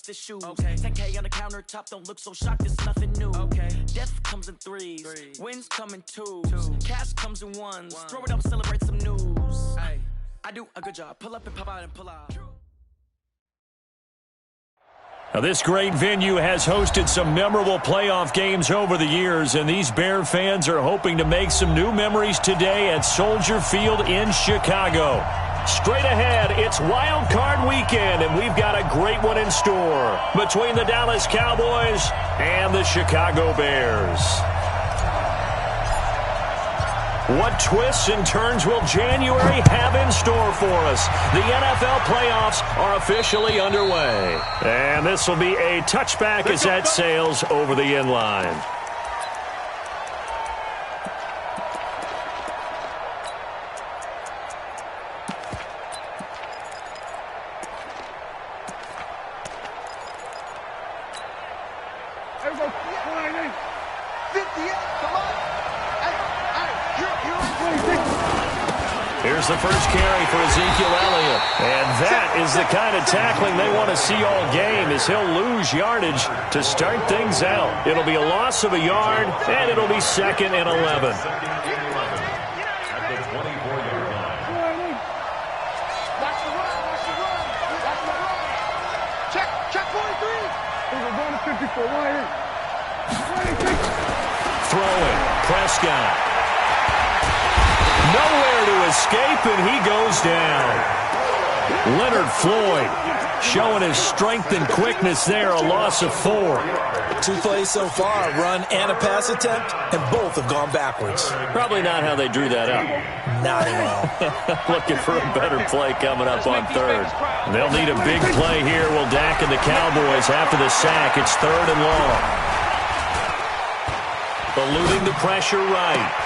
the shoes. Okay. 10K on the countertop, don't look so shocked, it's nothing new. Okay. Death comes in threes. Wins come in twos. Cash comes in ones. Throw it up, celebrate some news. Ay. I do a good job. Pull up and pop out and pull out. Now, this great venue has hosted some memorable playoff games over the years, and these Bear fans are hoping to make some new memories today at Soldier Field in Chicago. Straight ahead, it's Wild Card Weekend, and we've got a great one in store between the Dallas Cowboys and the Chicago Bears. What twists and turns will January have in store for us? The NFL playoffs are officially underway. And this will be a touchback as that sails over the end line. Here's the first carry for Ezekiel Elliott. And that is the kind of tackling they want to see all game, as he'll lose yardage to start things out. It'll be a loss of a yard, and it'll be 2nd and 11. Throwing, Prescott. Nowhere to escape, and he goes down. Leonard Floyd showing his strength and quickness there, a loss of 4. 2 plays so far, a run and a pass attempt, and both have gone backwards. Probably not how they drew that up. Not at all. Looking for a better play coming up on 3rd. They'll need a big play here. Will Dak and the Cowboys after the sack. It's 3rd and long. Eluding the pressure right.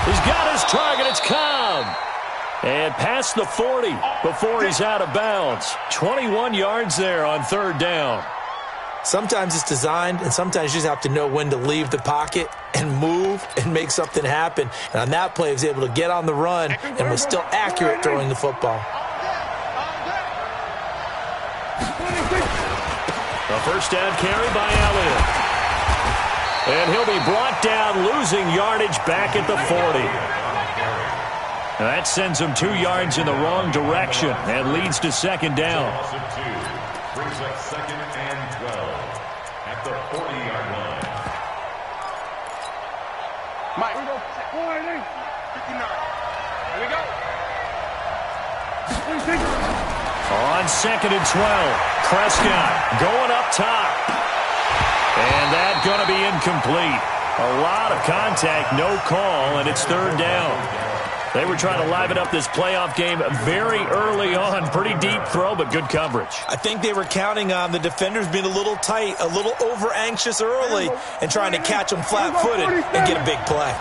He's got his target. It's Cobb. And past the 40 before he's out of bounds. 21 yards there on 3rd down. Sometimes it's designed, and sometimes you just have to know when to leave the pocket and move and make something happen. And on that play, he was able to get on the run and was still accurate throwing the football. A first down carry by Elliott. And he'll be brought down, losing yardage back at the 40. And that sends him 2 yards in the wrong direction and leads to 2nd down. Brings up 2nd and 12 at the 40-yard line. Mike, we go. 59. Here we go. On 2nd and 12, Prescott going up top. And that's going to be incomplete. A lot of contact, no call, and it's 3rd down. They were trying to liven up this playoff game very early on. Pretty deep throw, but good coverage. I think they were counting on the defenders being a little tight, a little over-anxious early, and trying to catch them flat-footed and get a big play.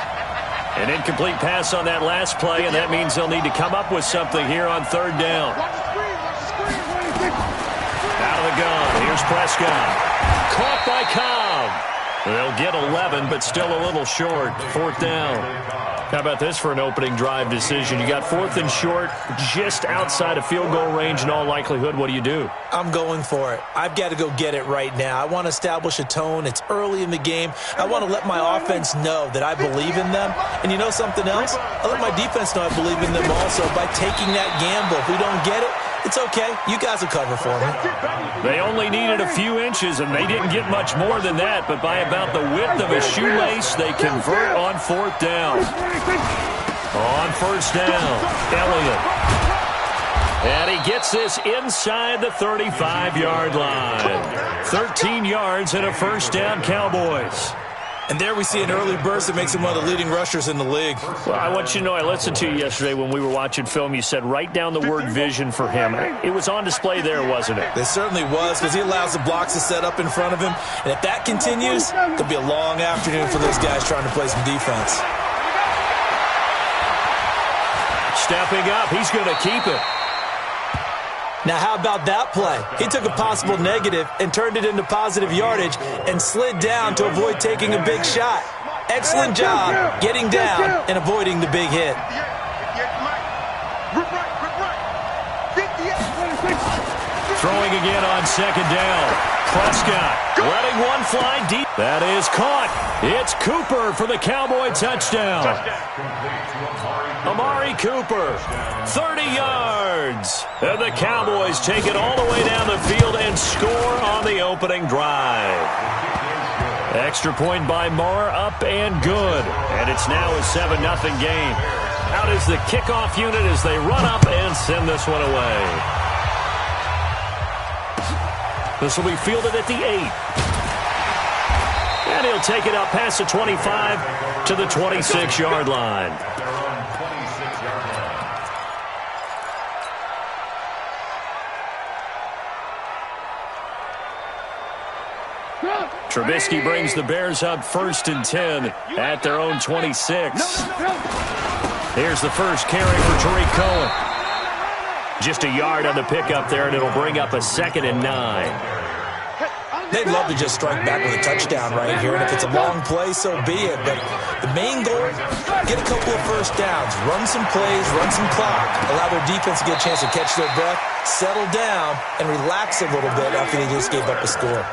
An incomplete pass on that last play, and that means they'll need to come up with something here on 3rd down. Out of the gun, here's Prescott. Caught by Cobb. They'll get 11, but still a little short. 4th down. How about this for an opening drive decision? You got 4th and short, just outside of field goal range in all likelihood. What do you do? I'm going for it. I've got to go get it right now. I want to establish a tone. It's early in the game. I want to let my offense know that I believe in them. And you know something else? I let my defense know I believe in them also by taking that gamble. If we don't get it, it's okay. You guys will cover for me. They only needed a few inches, and they didn't get much more than that. But by about the width of a shoelace, they convert on 4th down. On 1st down, Elliott. And he gets this inside the 35-yard line. 13 yards and a 1st down, Cowboys. And there we see an early burst that makes him one of the leading rushers in the league. Well, I want you to know, I listened to you yesterday when we were watching film. You said write down the word vision for him. It was on display there, wasn't it? It certainly was, because he allows the blocks to set up in front of him. And if that continues, it'll be a long afternoon for those guys trying to play some defense. Stepping up, he's going to keep it. Now, how about that play? He took a possible negative and turned it into positive yardage and slid down to avoid taking a big shot. Excellent job getting down and avoiding the big hit. Throwing again on second down. Prescott letting one fly deep. That is caught. It's Cooper for the Cowboy touchdown. Amari Cooper, 30 yards. And the Cowboys take it all the way down the field and score on the opening drive. Extra point by Marr, up and good. And it's now a 7-0 game. Out is the kickoff unit as they run up and send this one away. This will be fielded at the 8. And he'll take it up past the 25 to the 26-yard line. Trubisky brings the Bears up 1st and 10 at their own 26. Here's the first carry for Tariq Cohen. Just a yard on the pickup there, and it'll bring up a 2nd and 9. They'd love to just strike back with a touchdown right here, and if it's a long play, so be it. But the main goal, get a couple of first downs, run some plays, run some clock, allow their defense to get a chance to catch their breath, settle down, and relax a little bit after they just gave up a score.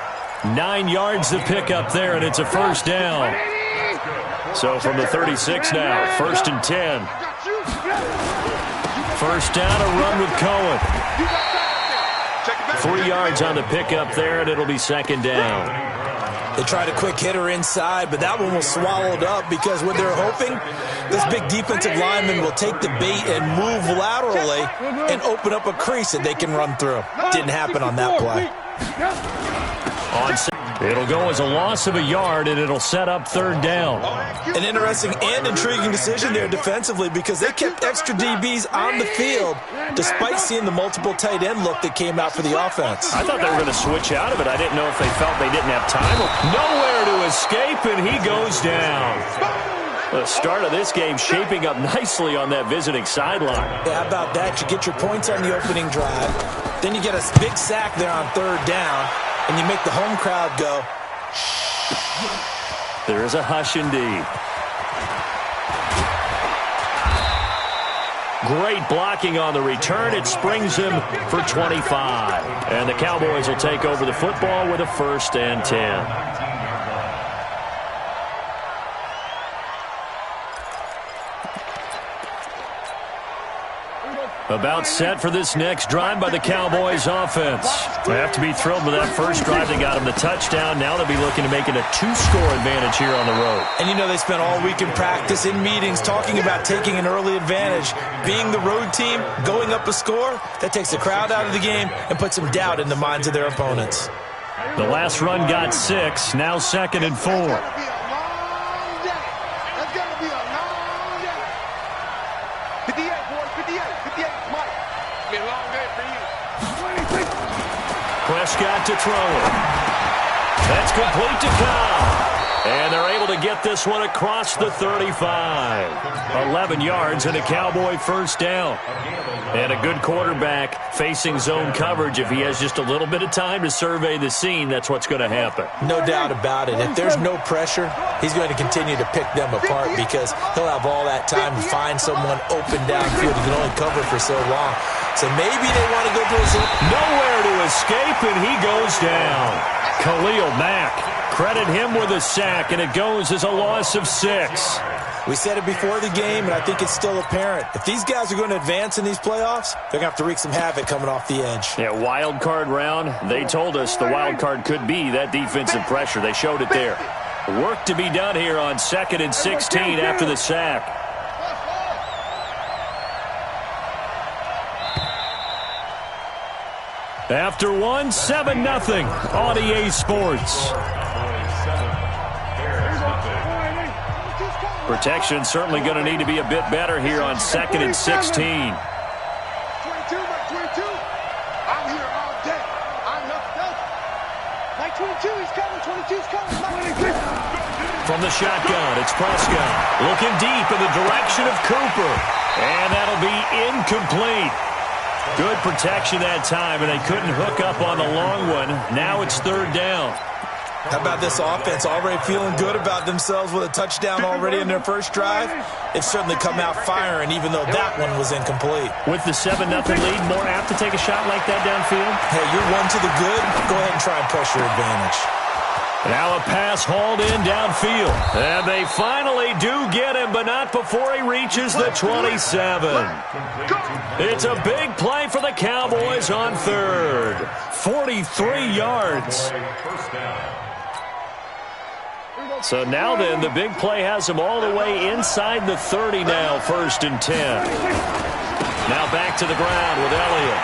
9 yards to pick up there, and it's a first down. So from the 36 now, 1st and 10. First down, a run with Cohen. 3 yards on the pickup there, and it'll be 2nd down. They tried a quick hitter inside, but that one was swallowed up because what they're hoping, this big defensive lineman will take the bait and move laterally and open up a crease that they can run through. Didn't happen on that play. It'll go as a loss of a yard, and it'll set up 3rd down. An interesting and intriguing decision there defensively because they kept extra DBs on the field despite seeing the multiple tight end look that came out for the offense. I thought they were going to switch out of it. I didn't know if they felt they didn't have time. Nowhere to escape, and he goes down. The start of this game shaping up nicely on that visiting sideline. Yeah, how about that? You get your points on the opening drive. Then you get a big sack there on 3rd down. And you make the home crowd go. There is a hush indeed. Great blocking on the return. It springs him for 25. And the Cowboys will take over the football with a 1st and 10. About set for this next drive by the Cowboys offense. They have to be thrilled with that first drive. They got them the touchdown. Now they'll be looking to make it a 2-score advantage here on the road. And you know they spent all week in practice, in meetings, talking about taking an early advantage. Being the road team, going up a score, that takes the crowd out of the game and puts some doubt in the minds of their opponents. The last run got 6. Now 2nd and 4. Prescott to throw it. That's complete to Cobb. And they're able to get this one across the 35. 11 yards and a Cowboy first down. And a good quarterback facing zone coverage. If he has just a little bit of time to survey the scene, that's what's going to happen. No doubt about it. If there's no pressure, he's going to continue to pick them apart because he'll have all that time to find someone open downfield. He can only cover for so long. So maybe they want to go to his nowhere to escape, and he goes down. Khalil Mack, credit him with a sack, and it goes as a loss of 6. We said it before the game, and I think it's still apparent. If these guys are going to advance in these playoffs, they're going to have to wreak some havoc coming off the edge. Yeah, wild card round. They told us the wild card could be that defensive pressure. They showed it there. Work to be done here on 2nd and 16 after the sack. After 7-0 on EA Sports. Protection certainly going to need to be a bit better here on 2nd and 16. 22 by 22. I'm here all day. I'm not done. By 22, he's coming. 22's coming. From the shotgun, it's Prescott. Looking deep in the direction of Cooper. And that'll be incomplete. Good protection that time, and they couldn't hook up on the long one. Now it's 3rd down. How about this offense already feeling good about themselves with a touchdown already in their first drive? They've certainly come out firing, even though that one was incomplete. With the 7-0 lead, more apt to take a shot like that downfield? Hey, you're one to the good. Go ahead and try and press your advantage. Now a pass hauled in downfield. And they finally do get him, but not before he reaches the 27. It's a big play for the Cowboys on third. 43 yards. So now then, the big play has him all the way inside the 30 now, 1st and 10. Now back to the ground with Elliott.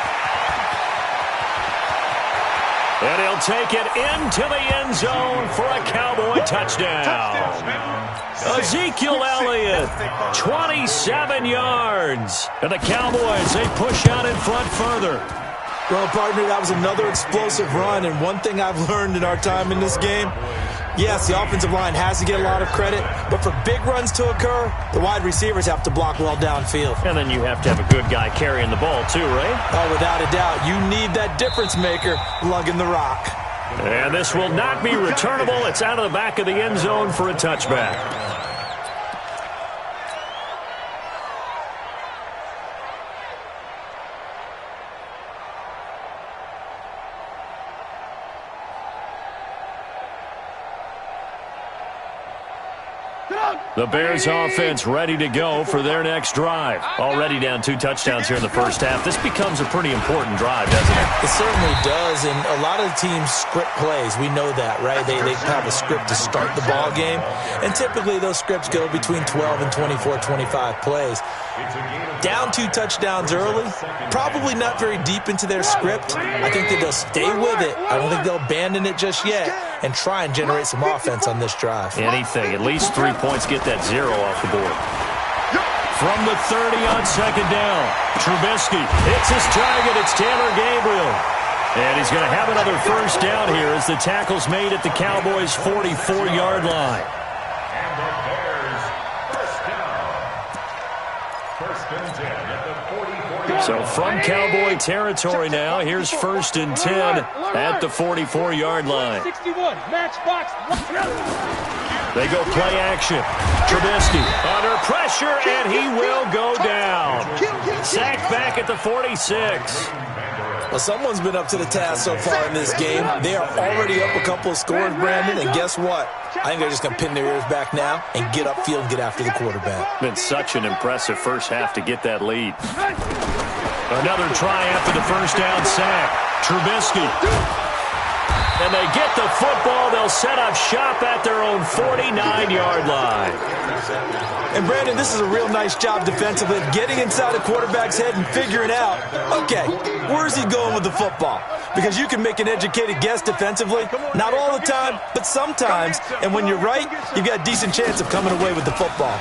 And he'll take it into the end zone for a Cowboy touchdown. Ezekiel Elliott, 27 yards. And the Cowboys, they push out in front further. Well, partner, that was another explosive run, and one thing I've learned in our time in this game, yes, the offensive line has to get a lot of credit, but for big runs to occur, the wide receivers have to block well downfield. And then you have to have a good guy carrying the ball too, right? Oh, without a doubt. You need that difference maker lugging the rock. And this will not be returnable. It's out of the back of the end zone for a touchback. The Bears offense ready to go for their next drive. Already down 2 touchdowns here in the first half. This becomes a pretty important drive, doesn't it? It certainly does, and a lot of the teams script plays. We know that, right? They have a script to start the ball game, and typically those scripts go between 12 and 24, 25 plays. Down 2 touchdowns early, probably not very deep into their script. I think that they'll stay with it. I don't think they'll abandon it just yet and try and generate some offense on this drive. Anything. At least 3 points, get that 0 off the board. From the 30 on 2nd down, Trubisky hits his target. It's Taylor Gabriel. And he's going to have another first down here as the tackle's made at the Cowboys' 44-yard line. And the Bears, first down. First and 10 at the 44-yard So from Cowboy territory now, here's 1st and 10 at the 44-yard line. 61, matchbox. They go play action. Trubisky under pressure, and he will go down. Sacked back at the 46. Well, someone's been up to the task so far in this game. They are already up a couple of scores, Brandon, and guess what? I think they're just going to pin their ears back now and get upfield and get after the quarterback. Been such an impressive first half to get that lead. Another try after the first down sack. Trubisky. And they get the football. They'll set up shop at their own 49-yard line. And, Brandon, this is a real nice job defensively of getting inside a quarterback's head and figuring out, okay, where's he going with the football? Because you can make an educated guess defensively. Not all the time, but sometimes. And when you're right, you've got a decent chance of coming away with the football.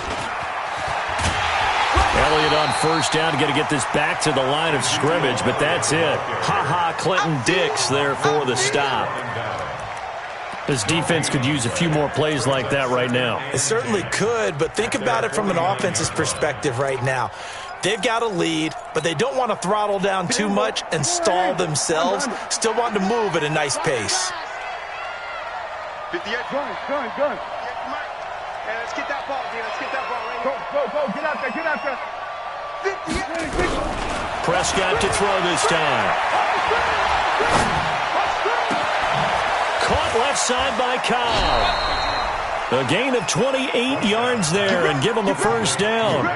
Elliott on first down. Got to get this back to the line of scrimmage, but that's it. Ha-ha, Clinton Dix there for the stop. This defense could use a few more plays like that right now. It certainly could, but think about it from an offense's perspective right now. They've got a lead, but they don't want to throttle down too much and stall themselves. Still want to move at a nice pace. 58. Gun. Hey, let's get that ball, dude. Let's get that ball right here. Go. Get out there. 58. Prescott to throw this time. Caught left side by Cobb. A gain of 28 yards there and give him a first down.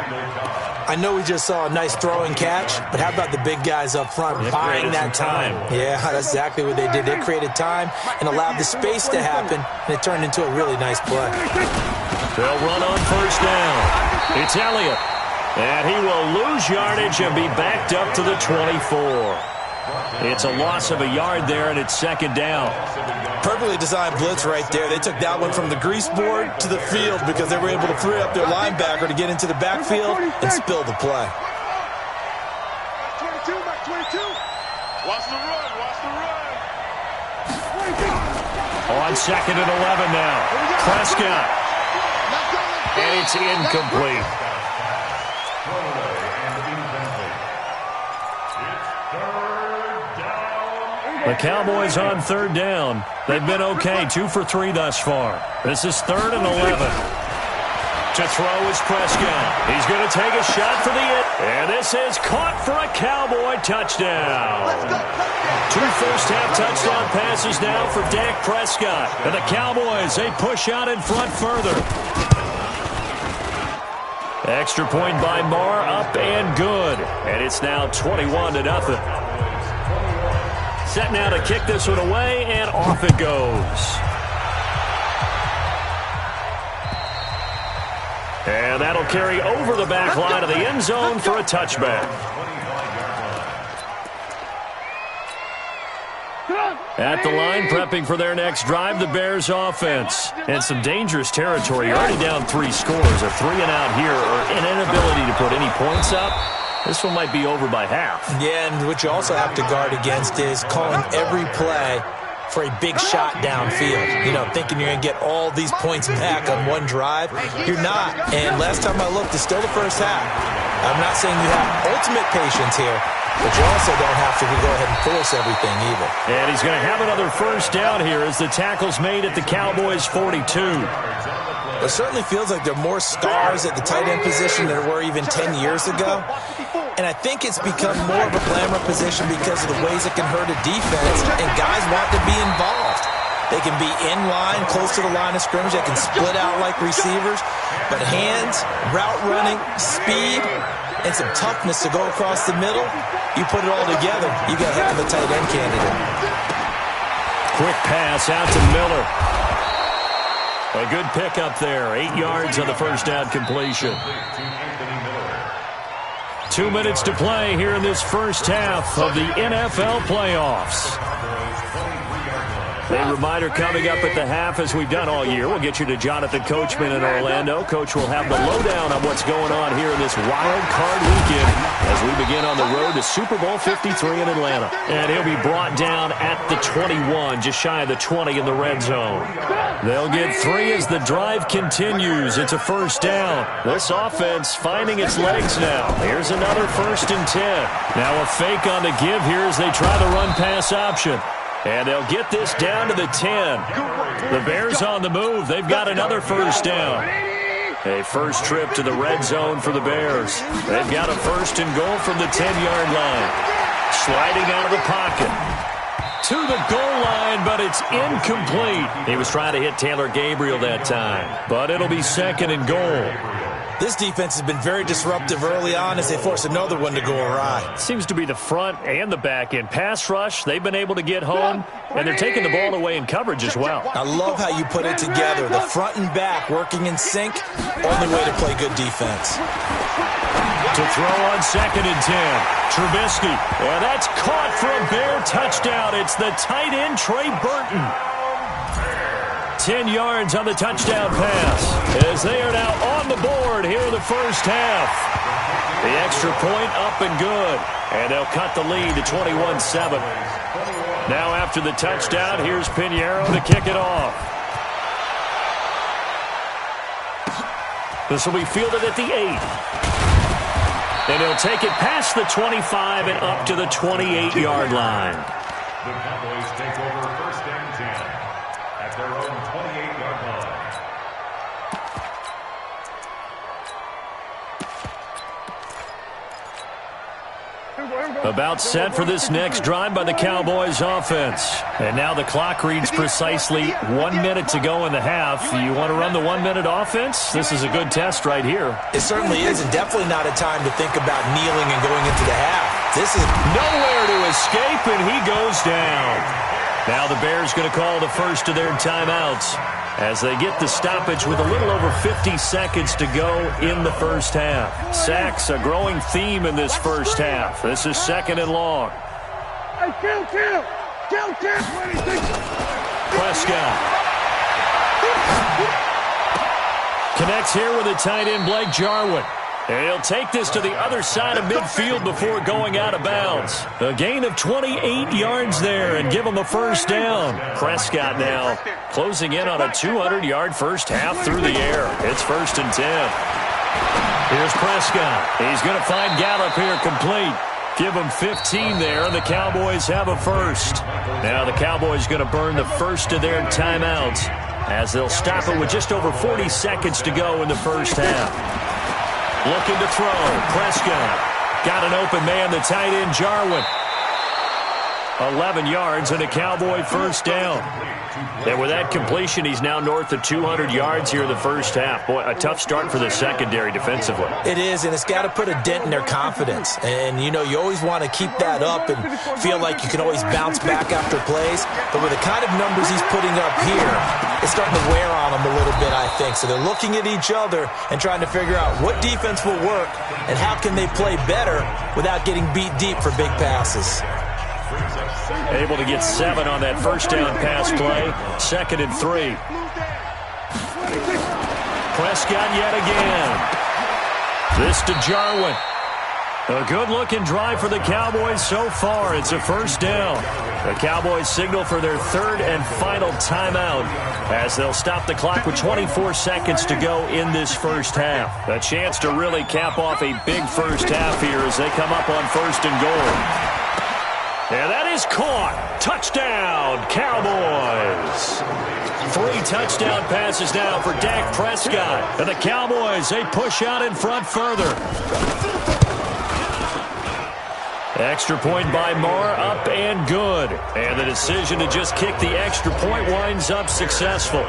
I know we just saw a nice throw and catch, but how about the big guys up front buying that time? Yeah, that's exactly what they did. They created time and allowed the space to happen, and it turned into a really nice play. They'll run on first down. It's Elliott. And he will lose yardage and be backed up to the 24. It's a loss of a yard there, and it's second down. Perfectly designed blitz right there. They took that one from the grease board to the field because they were able to free up their linebacker to get into the backfield and spill the play. 22. Watch the run. On 2nd and 11 now. Prescott. And it's incomplete. The Cowboys on third down. They've been okay, 2 for 3 thus far. This is 3rd and 11. To throw is Prescott. He's going to take a shot for the end. And this is caught for a Cowboy touchdown. 2 first-half touchdown passes now for Dak Prescott. And the Cowboys, they push out in front further. Extra point by Marr, up and good. And it's now 21-0. Set now to kick this one away, and off it goes. And that'll carry over the back line of the end zone for a touchback. At the line, prepping for their next drive, the Bears offense. And some dangerous territory. You're already down 3 scores. A 3-and-out here, or an inability to put any points up. This one might be over by half. Yeah, and what you also have to guard against is calling every play for a big shot downfield. You know, thinking you're going to get all these points back on one drive. You're not. And last time I looked, it's still the first half. I'm not saying you have ultimate patience here, but you also don't have to go ahead and force everything either. And he's going to have another first down here as the tackle's made at the Cowboys' 42. It certainly feels like there are more stars at the tight end position than there were even 10 years ago. And I think it's become more of a glamour position because of the ways it can hurt a defense, and guys want to be involved. They can be in line, close to the line of scrimmage. They can split out like receivers. But hands, route running, speed, and some toughness to go across the middle, you put it all together, you got a heck of a tight end candidate. Quick pass out to Miller. A good pickup there. 8 yards on the first down completion. 2 minutes to play here in this first half of the NFL playoffs. A reminder coming up at the half, as we've done all year. We'll get you to Jonathan Coachman in Orlando. Coach will have the lowdown on what's going on here in this wild card weekend as we begin on the road to Super Bowl 53 in Atlanta. And he'll be brought down at the 21, just shy of the 20 in the red zone. They'll get 3 as the drive continues. It's a first down. This offense finding its legs now. Here's another 1st and 10. Now a fake on the give here as they try the run-pass option. And they'll get this down to the 10. The Bears on the move. They've got another first down. A first trip to the red zone for the Bears. They've got a 1st and goal from the 10-yard line. Sliding out of the pocket. To the goal line, but it's incomplete. He was trying to hit Taylor Gabriel that time. But it'll be 2nd and goal. This defense has been very disruptive early on as they force another one to go awry. Seems to be the front and the back end. Pass rush, they've been able to get home, and they're taking the ball away in coverage as well. I love how you put it together. The front and back working in sync, only way to play good defense. To throw on 2nd and 10. Trubisky, and that's caught for a Bear touchdown. It's the tight end, Trey Burton. 10 yards on the touchdown pass as they are now on the board here in the first half. The extra point up and good, and they'll cut the lead to 21-7. Now after the touchdown, here's Pinheiro to kick it off. This will be fielded at the 8. And he'll take it past the 25 and up to the 28-yard line. The Cowboys take over 1st and 10 at their own 28-yard line. About set for this next drive by the Cowboys offense. And now the clock reads precisely 1 minute to go in the half. You want to run the 1-minute offense? This is a good test right here. It certainly is, and definitely not a time to think about kneeling and going into the half. This is nowhere to escape, and he goes down. Now the Bears going to call the first of their timeouts as they get the stoppage with a little over 50 seconds to go in the first half. Sacks, a growing theme in this first half. This is 2nd and long. Hey, kill. Prescott connects here with a tight end, Blake Jarwin. And he'll take this to the other side of midfield before going out of bounds. A gain of 28 yards there and give him a first down. Prescott now closing in on a 200-yard first half through the air. It's 1st and 10. Here's Prescott. He's going to find Gallup here complete. Give them 15 there, and the Cowboys have a first. Now the Cowboys going to burn the first of their timeouts as they'll stop it with just over 40 seconds to go in the first half. Looking to throw. Prescott got an open man, the tight end Jarwin. 11 yards and a Cowboy first down. And with that completion, he's now north of 200 yards here in the first half. Boy, a tough start for the secondary defensively. It is, and it's got to put a dent in their confidence. And, you know, you always want to keep that up and feel like you can always bounce back after plays. But with the kind of numbers he's putting up here, it's starting to wear on them a little bit, I think. So they're looking at each other and trying to figure out what defense will work and how can they play better without getting beat deep for big passes. Able to get 7 on that first down pass play. 2nd and 3. Prescott yet again. This to Jarwin. A good-looking drive for the Cowboys so far. It's a first down. The Cowboys signal for their 3rd and final timeout as they'll stop the clock with 24 seconds to go in this first half. A chance to really cap off a big first half here as they come up on 1st and goal. And that is caught. Touchdown, Cowboys. 3 touchdown passes now for Dak Prescott. And the Cowboys, they push out in front further. Extra point by Moore, up and good. And the decision to just kick the extra point winds up successful.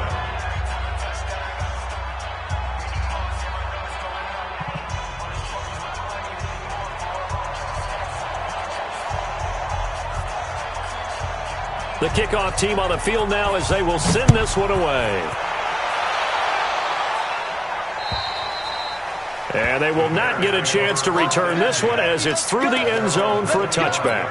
The kickoff team on the field now as they will send this one away. And they will not get a chance to return this one as it's through the end zone for a touchback.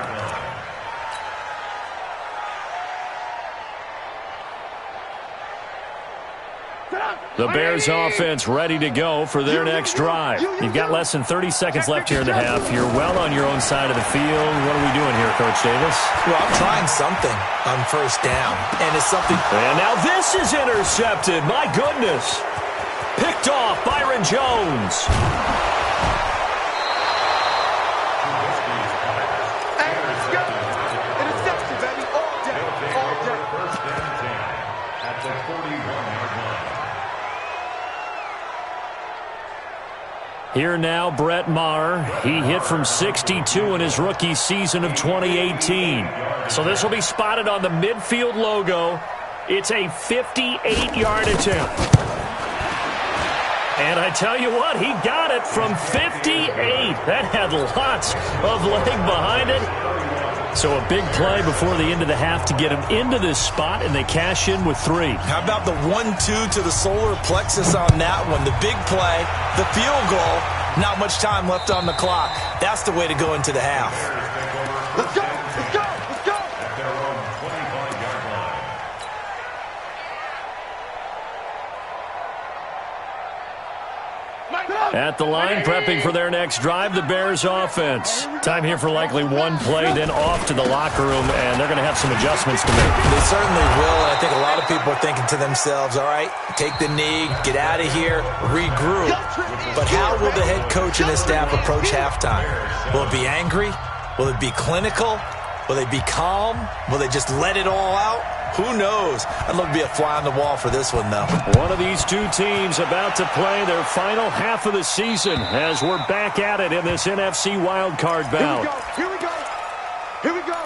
The Bears offense ready to go for their next drive. You've got less than 30 seconds left here in the half. You're well on your own side of the field. What are we doing here, Coach Davis? Well, I'm trying something on first down, and it's something. And now this is intercepted. My goodness. Picked off Byron Jones. Hey, let's go. Interception, baby. All day. All day. First and 10 at the 41-yard line. Here now, Brett Maher. He hit from 62 in his rookie season of 2018. So this will be spotted on the midfield logo. It's a 58-yard attempt. And I tell you what, he got it from 58. That had lots of leg behind it. So a big play before the end of the half to get him into this spot, and they cash in with 3. How about the 1-2 to the solar plexus on that one? The big play, the field goal, not much time left on the clock. That's the way to go into the half. Let's go. Let's go. Let's go. At their own 25-yard line. At the line, prepping for their next drive, the Bears offense. Time here for likely one play, then off to the locker room, and they're going to have some adjustments to make. They certainly will, and I think a lot of people are thinking to themselves, all right, take the knee, get out of here, regroup. But how will the head coach and his staff approach halftime? Will it be angry? Will it be clinical? Will they be calm? Will they just let it all out? Who knows? I'd love to be a fly on the wall for this one, though. One of these two teams about to play their final half of the season as we're back at it in this NFC wildcard bout. Here we go. Here we go.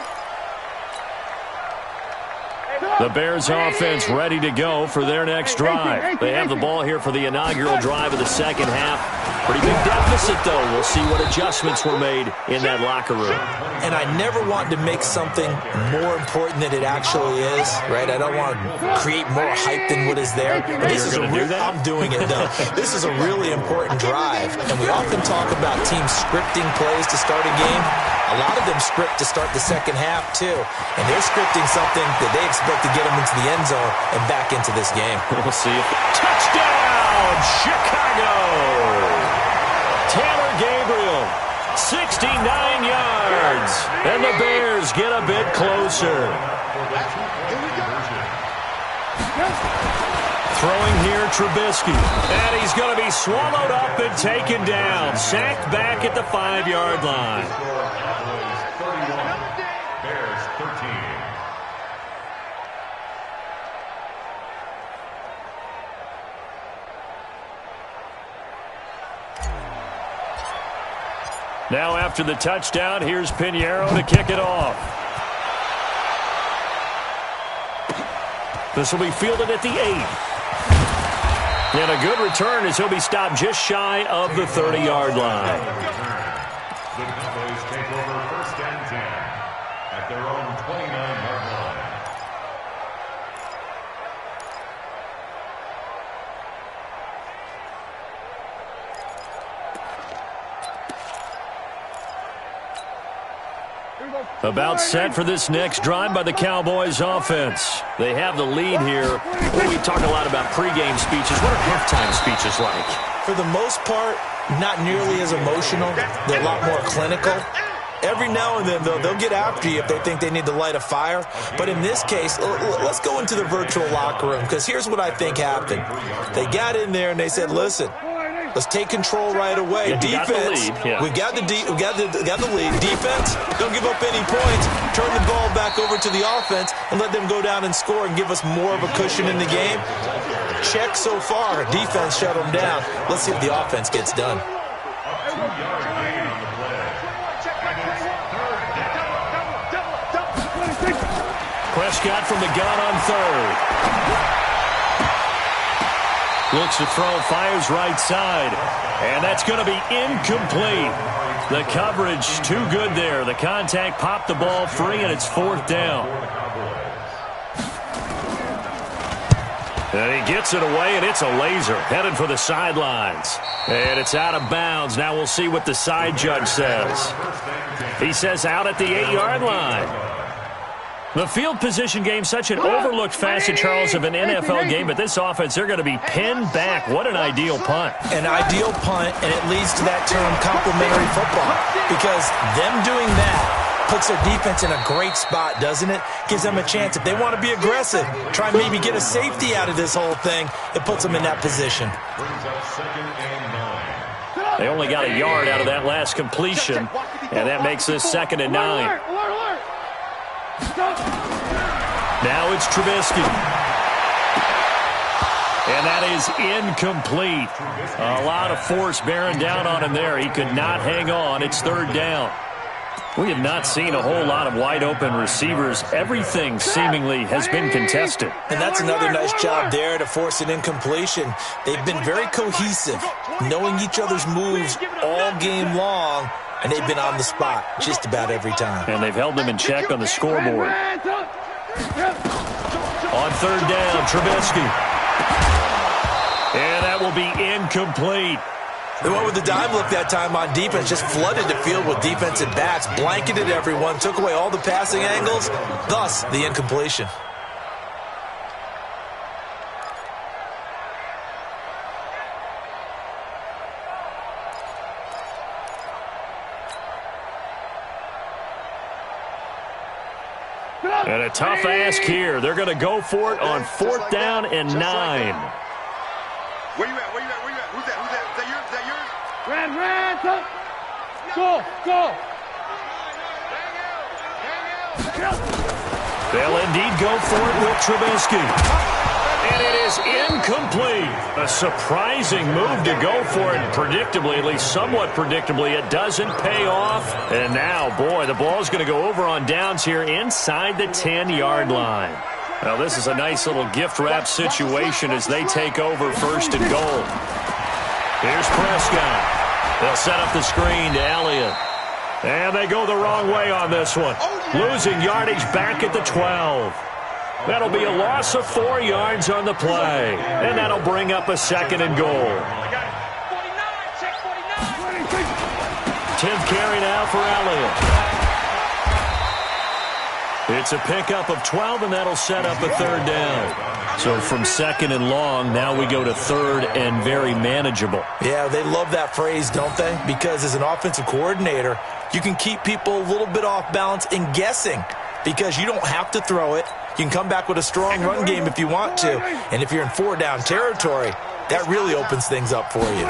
The Bears offense ready to go for their next drive. They have the ball here for the inaugural drive of the second half. Pretty big deficit, though. We'll see what adjustments were made in that locker room. And I never want to make something more important than it actually is, right? I don't want to create more hype than what is there. But this is I'm doing it, though. This is a really important drive. And we often talk about teams scripting plays to start a game. A lot of them script to start the second half, too. And they're scripting something that they expect to get them into the end zone and back into this game. We'll see. Touchdown, Chicago! Taylor Gabriel, 69 yards. And the Bears get a bit closer. Throwing here, Trubisky. And he's going to be swallowed up and taken down. Sacked back at the 5-yard line. Cowboys 31, Bears 13. Now after the touchdown, here's Pinheiro to kick it off. This will be fielded at the 8. And a good return as he'll be stopped just shy of the 30-yard line. The Cowboys take over 1st and 10 at their own 29-yard line. About set for this next drive by the Cowboys offense. They have the lead here. Well, we talk a lot about pregame speeches. What are halftime speeches like? For the most part, not nearly as emotional. They're a lot more clinical. Every now and then, though, they'll get after you if they think they need to light a fire. But in this case, let's go into the virtual locker room, because here's what I think happened. They got in there and they said, listen, let's take control right away. Yeah, Defense, we got the lead. Defense, don't give up any points. Turn the ball back over to the offense and let them go down and score and give us more of a cushion in the game. Check so far. Defense shut them down. Let's see if the offense gets done. A 2-yard gain on the play. And it's 3rd down. Prescott from the gun on 3rd. Looks to throw, fires right side. And that's going to be incomplete. The coverage too good there. The contact popped the ball free, and it's 4th down. And he gets it away, and it's a laser. Headed for the sidelines. And it's out of bounds. Now we'll see what the side judge says. He says out at the 8-yard line. The field position game, such an overlooked facet, Charles, of an NFL game, but this offense, they're going to be pinned back. What an ideal punt. An ideal punt, and it leads to that term complementary football, because them doing that puts their defense in a great spot, doesn't it? Gives them a chance. If they want to be aggressive, try and maybe get a safety out of this whole thing, it puts them in that position. Brings up 2nd and 9. They only got a yard out of that last completion, and that makes this 2nd and 9. Now it's Trubisky. And that is incomplete. A lot of force bearing down on him there. He could not hang on. It's 3rd down. We have not seen a whole lot of wide-open receivers. Everything seemingly has been contested. And that's another nice job there to force an incompletion. They've been very cohesive, knowing each other's moves all game long, and they've been on the spot just about every time. And they've held them in check on the scoreboard. On 3rd down, Trubisky. And that will be incomplete. They went with the dime look that time on defense, just flooded the field with defensive backs, blanketed everyone, took away all the passing angles, thus the incompletion. And a tough ask here. They're going to go for it on 4th down and 9. Where you at? Where you at? Where you at? Who's that? Who's that? Is that yours? Is that yours? Ran, go. They'll indeed go for it with Trubisky. And it is incomplete. A surprising move to go for it. Predictably, at least somewhat predictably, it doesn't pay off. And now, boy, the ball's going to go over on downs here inside the 10-yard line. Now, this is a nice little gift wrap situation as they take over 1st and goal. Here's Prescott. They'll set up the screen to Elliott. And they go the wrong way on this one. Losing yardage back at the 12. That'll be a loss of 4 yards on the play. And that'll bring up a 2nd and goal. 10th carry now for Elliott. It's a pickup of 12, and that'll set up a 3rd down. So from 2nd and long, now we go to 3rd and very manageable. Yeah, they love that phrase, don't they? Because as an offensive coordinator, you can keep people a little bit off balance and guessing because you don't have to throw it. You can come back with a strong run game if you want to. And if you're in 4-down territory, that really opens things up for you.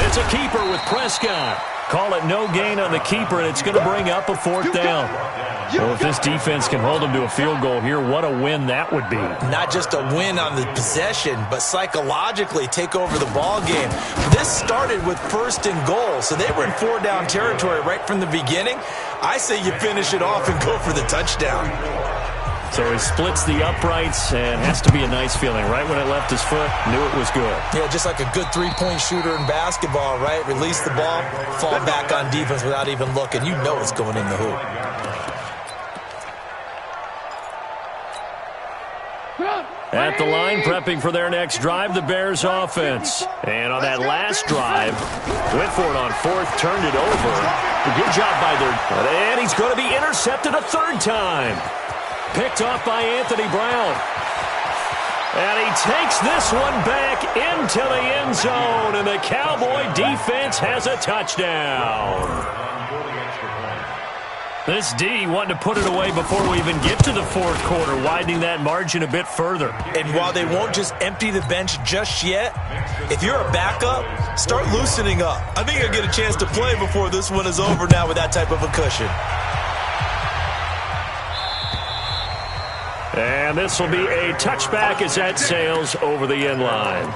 It's a keeper with Prescott. Call it no gain on the keeper, and it's going to bring up a 4th down. Well, if this defense can hold them to a field goal here, what a win that would be. Not just a win on the possession, but psychologically take over the ball game. This started with 1st and goal, so they were in 4-down territory right from the beginning. I say you finish it off and go for the touchdown. So he splits the uprights, and has to be a nice feeling. Right when it left his foot, knew it was good. Yeah, just like a good 3-point shooter in basketball, right? Release the ball, fall back on defense without even looking. You know it's going in the hoop. At the line, prepping for their next drive, the Bears offense. And on that last drive, went for it on 4th, turned it over. Good job by their... And he's going to be intercepted a 3rd time. Picked off by Anthony Brown. And he takes this one back into the end zone, and the Cowboy defense has a touchdown. This D wanting to put it away before we even get to the 4th quarter, widening that margin a bit further. And while they won't just empty the bench just yet, if you're a backup, start loosening up. I think you'll get a chance to play before this one is over now with that type of a cushion. And this will be a touchback as that sails over the end line.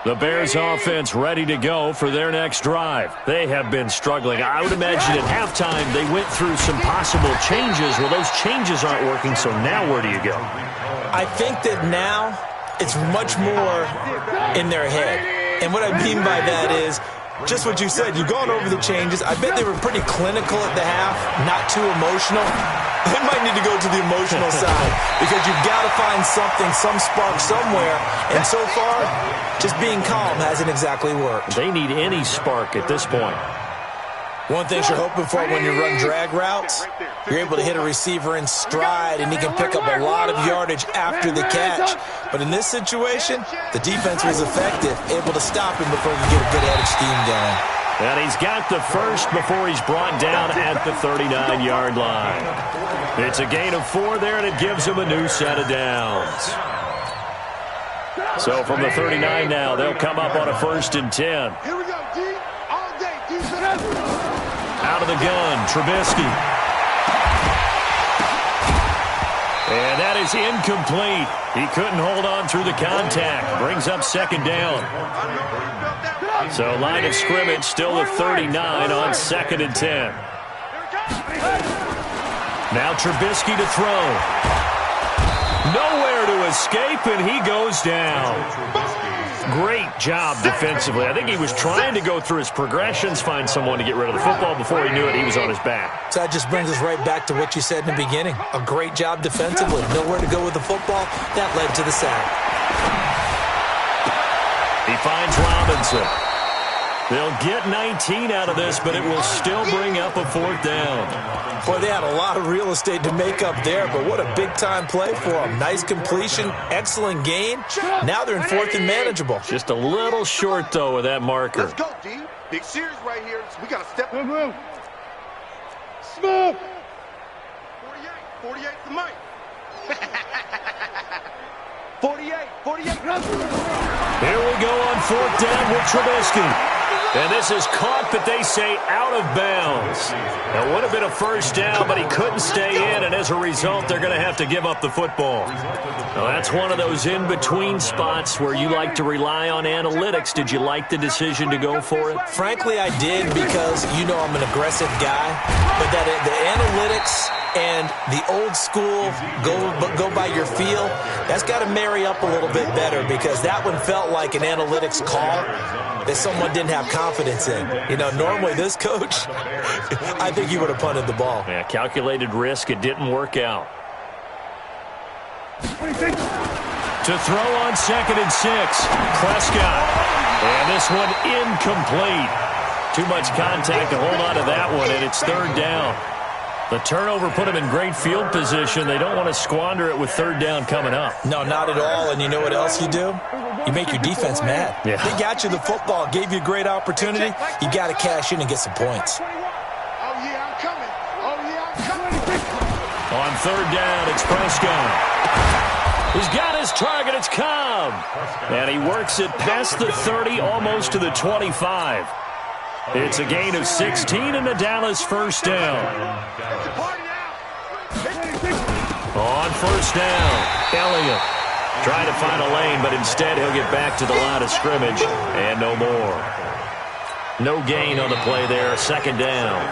The Bears offense ready to go for their next drive. They have been struggling. I would imagine at halftime they went through some possible changes. Well, those changes aren't working, so now where do you go? I think that now it's much more in their head. And what I mean by that is just what you said. You've gone over the changes. I bet they were pretty clinical at the half, not too emotional. They might need to go to the emotional side because you've got to find something, some spark somewhere. And so far, just being calm hasn't exactly worked. They need any spark at this point. One thing you're hoping for when you run drag routes, you're able to hit a receiver in stride, and he can pick up a lot of yardage after the catch. But in this situation, the defense was effective, able to stop him before he could get a good head of steam going. And he's got the first before he's brought down at the 39-yard line. It's a gain of 4 there, and it gives him a new set of downs. So from the 39 now, they'll come up on a 1st and 10. Here we go, D. All day, defense. Out of the gun, Trubisky. And that is incomplete. He couldn't hold on through the contact. Brings up 2nd down. So line of scrimmage still the 39 on 2nd and 10. Now Trubisky to throw. Nowhere to escape, and he goes down. Great job defensively. I think he was trying to go through his progressions, find someone to get rid of the football. Before he knew it, he was on his back. So that just brings us right back to what you said in the beginning. A great job defensively. Nowhere to go with the football. That led to the sack. He finds Robinson. They'll get 19 out of this, but it will still bring up a 4th down. Boy, they had a lot of real estate to make up there, but what a big-time play for them. Nice completion, excellent gain. Now they're in 4th and manageable. Just a little short, though, with that marker. Let's go, D. Big series right here. So we got to step. Move. Smooth. 48 the mic. 48. Here we go on 4th down with Trubisky. And this is caught, but they say out of bounds. It would have been a 1st down, but he couldn't stay in, and as a result, they're going to have to give up the football. Now, that's one of those in-between spots where you like to rely on analytics. Did you like the decision to go for it? Frankly, I did because, you know, I'm an aggressive guy. But that the analytics and the old school go by your feel, that's got to marry up a little bit better because that one felt like an analytics call that someone didn't have confidence in. You know, normally this coach, I think he would have punted the ball. Yeah, calculated risk. It didn't work out. To throw on 2nd and 6, Prescott. And this one incomplete. Too much contact to hold on to that one, and it's 3rd down. The turnover put them in great field position. They don't want to squander it with 3rd down coming up. No, not at all. And you know what else you do? You make your defense mad. Yeah. They got you the football, gave you a great opportunity. You got to cash in and get some points. Oh, yeah, I'm coming. third down. It's Prescott. He's got his target. It's Cobb. And he works it past the 30, almost to the 25. It's a gain of 16 and a Dallas first down. On first down, Elliott trying to find a lane, but instead he'll get back to the line of scrimmage and no more. No gain on the play there, second down.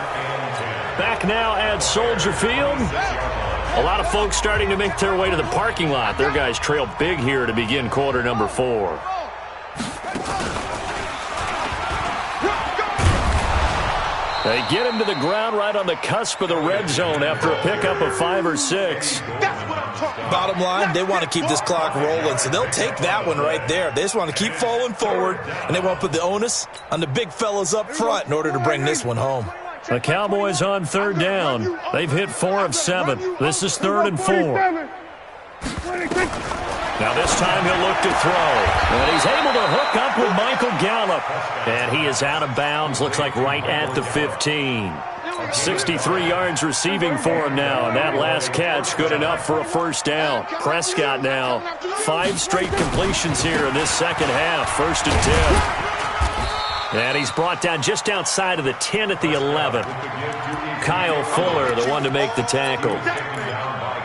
Back now at Soldier Field. A lot of folks starting to make their way to the parking lot. Their guys trail big here to begin quarter number 4. They get him to the ground right on the cusp of the red zone after a pickup of 5 or 6. Bottom line, they want to keep this clock rolling, so they'll take that one right there. They just want to keep falling forward, and they want to put the onus on the big fellas up front in order to bring this one home. The Cowboys on third down. They've hit 4 of 7. This is 3rd and 4. Now this time he'll look to throw. And he's able to hook up with Michael Gallup. And he is out of bounds, looks like right at the 15. 63 yards receiving for him now. And that last catch good enough for a first down. Prescott now 5 straight completions here in this second half. 1st and 10. And he's brought down just outside of the 10 at the 11. Kyle Fuller, the one to make the tackle.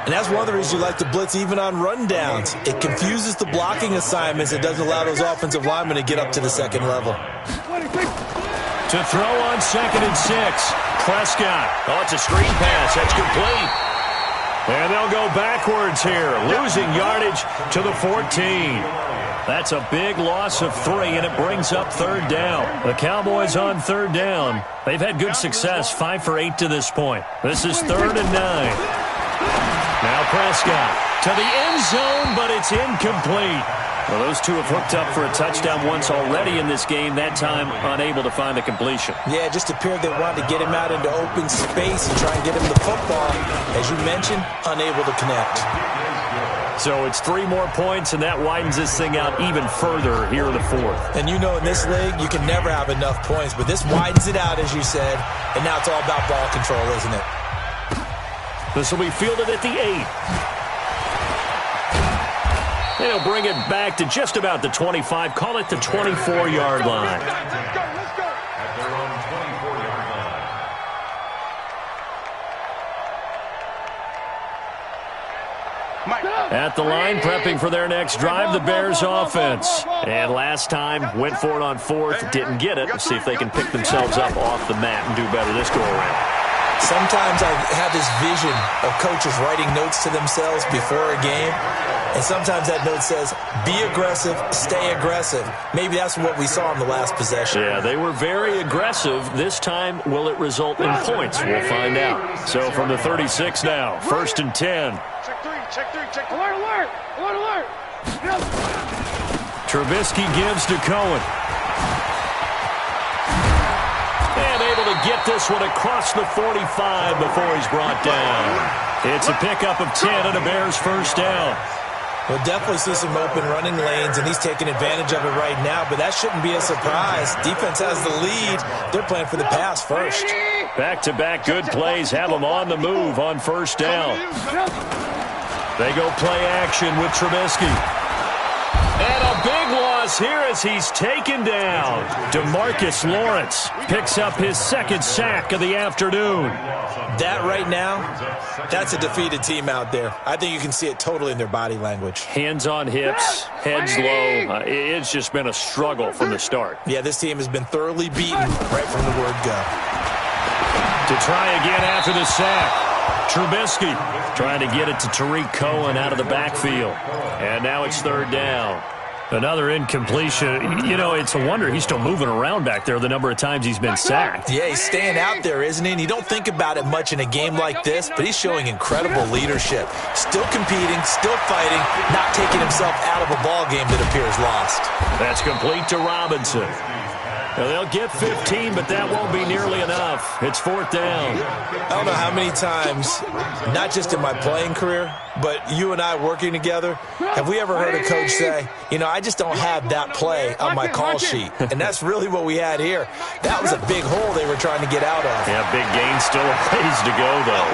And that's one of the reasons you like to blitz even on rundowns. It confuses the blocking assignments. It doesn't allow those offensive linemen to get up to the second level. To throw on 2nd and 6. Prescott. Oh, it's a screen pass. That's complete. And they'll go backwards here, losing yardage to the 14. That's a big loss of 3, and it brings up 3rd down. The Cowboys on 3rd down. They've had good success, 5 for 8 to this point. This is 3rd and 9. Now Prescott to the end zone, but it's incomplete. Well, those two have hooked up for a touchdown once already in this game, that time unable to find the completion. Yeah, it just appeared they wanted to get him out into open space and try and get him the football. As you mentioned, unable to connect. So it's 3 more points, and that widens this thing out even further here in the 4th. And you know in this league, you can never have enough points, but this widens it out, as you said, and now it's all about ball control, isn't it? This will be fielded at the 8. And he'll bring it back to just about the 25. Call it the 24-yard line. Let's go. At their own 24-yard line. At the line, prepping for their next drive, the Bears offense. And last time, went for it on 4th, didn't get it. Let's see if they can pick themselves up off the mat and do better this go-around. Sometimes I have this vision of coaches writing notes to themselves before a game, and sometimes that note says, be aggressive, stay aggressive. Maybe that's what we saw in the last possession. Yeah, they were very aggressive. This time, will it result in points? We'll find out. So from the 36 now, 1st and 10. Check 3. Alert. Trubisky gives to Cohen. And able to get this one across the 45 before he's brought down. It's a pickup of 10 and a Bears first down. We'll definitely see some open running lanes, and he's taking advantage of it right now, but that shouldn't be a surprise. Defense has the lead. They're playing for the pass first. Back-to-back good plays have them on the move on first down. They go play action with Trubisky. And a big loss here as he's taken down. DeMarcus Lawrence picks up his 2nd sack of the afternoon. That right now, that's a defeated team out there. I think you can see it totally in their body language. Hands on hips, heads low. It's just been a struggle from the start. Yeah, this team has been thoroughly beaten right from the word go. To try again after the sack. Trubisky trying to get it to Tariq Cohen out of the backfield. And now it's 3rd down. Another incompletion. You know, it's a wonder he's still moving around back there the number of times he's been sacked. Yeah, he's staying out there, isn't he? And you don't think about it much in a game like this, but he's showing incredible leadership. Still competing, still fighting, not taking himself out of a ball game that appears lost. That's complete to Robinson. Well, they'll get 15, but that won't be nearly enough. It's 4th down. I don't know how many times, not just in my playing career, but you and I working together, have we ever heard a coach say, you know, I just don't have that play on my call sheet. And that's really what we had here. That was a big hole they were trying to get out of. Yeah, big gain, still a ways to go, though.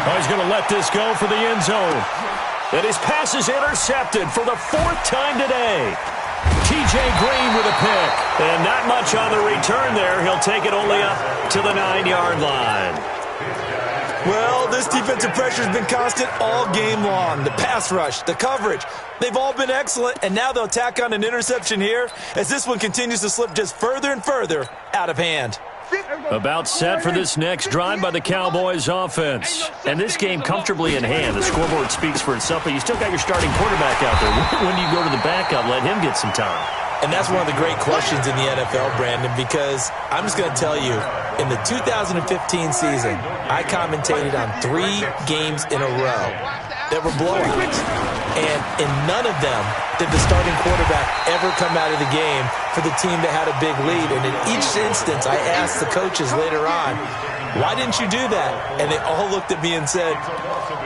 Oh, he's going to let this go for the end zone. And his pass is intercepted for the 4th time today. T.J. Green with a pick. And not much on the return there. He'll take it only up to the 9-yard line. Well, this defensive pressure has been constant all game long. The pass rush, the coverage, they've all been excellent. And now they'll tack on an interception here as this one continues to slip just further and further out of hand. About set for this next drive by the Cowboys offense. And this game comfortably in hand. The scoreboard speaks for itself, but you still got your starting quarterback out there. When do you go to the backup, let him get some time? And that's one of the great questions in the NFL, Brandon, because I'm just going to tell you, in the 2015 season, I commentated on 3 games in a row that were blowouts. And in none of them did the starting quarterback ever come out of the game for the team that had a big lead. And in each instance, I asked the coaches later on, why didn't you do that? And they all looked at me and said,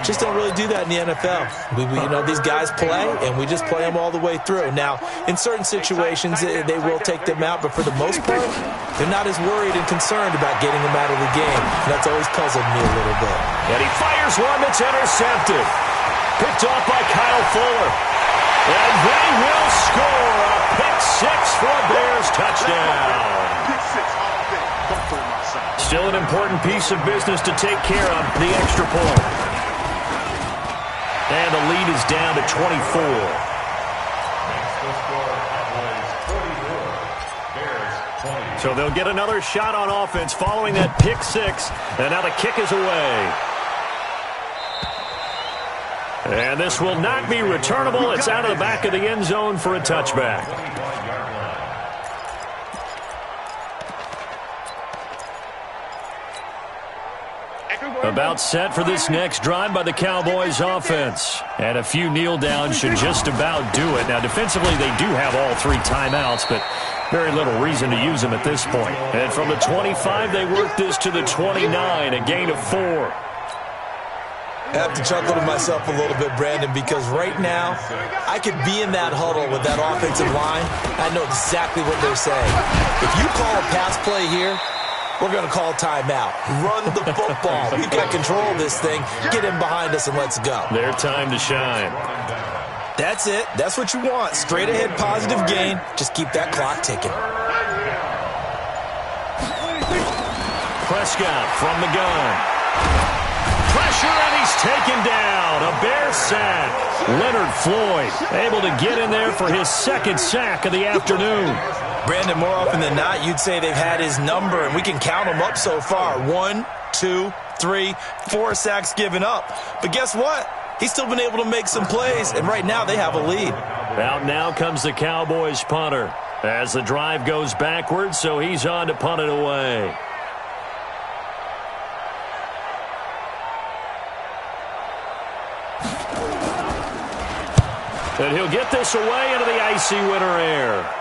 just don't really do that in the NFL. You know, these guys play, and we just play them all the way through. Now, in certain situations, they will take them out, but for the most part, they're not as worried and concerned about getting them out of the game. And that's always puzzled me a little bit. And he fires one that's intercepted. Picked off by Kyle Fuller. And they will score a pick-6 for a Bears touchdown. Still an important piece of business to take care of, the extra point. And the lead is down to 24. So they'll get another shot on offense following that pick-6. And now the kick is away. And this will not be returnable. It's out of the back of the end zone for a touchback. About set for this next drive by the Cowboys offense. And a few kneel downs should just about do it. Now, defensively, they do have all 3 timeouts, but very little reason to use them at this point. And from the 25, they work this to the 29, a gain of 4. I have to chuckle to myself a little bit, Brandon, because right now, I could be in that huddle with that offensive line. I know exactly what they're saying. If you call a pass play here, we're going to call timeout. Run the football. We've got control of this thing. Get in behind us and let's go. Their time to shine. That's it. That's what you want. Straight ahead positive gain. Just keep that clock ticking. Prescott from the gun. Pressure, and he's taken down. A Bear sack. Leonard Floyd able to get in there for his 2nd sack of the afternoon. Brandon, more often than not, you'd say they've had his number, and we can count them up so far. 1, 2, 3, 4 sacks given up. But guess what? He's still been able to make some plays, and right now they have a lead. Out now comes the Cowboys punter as the drive goes backwards, so he's on to punt it away. And he'll get this away into the icy winter air.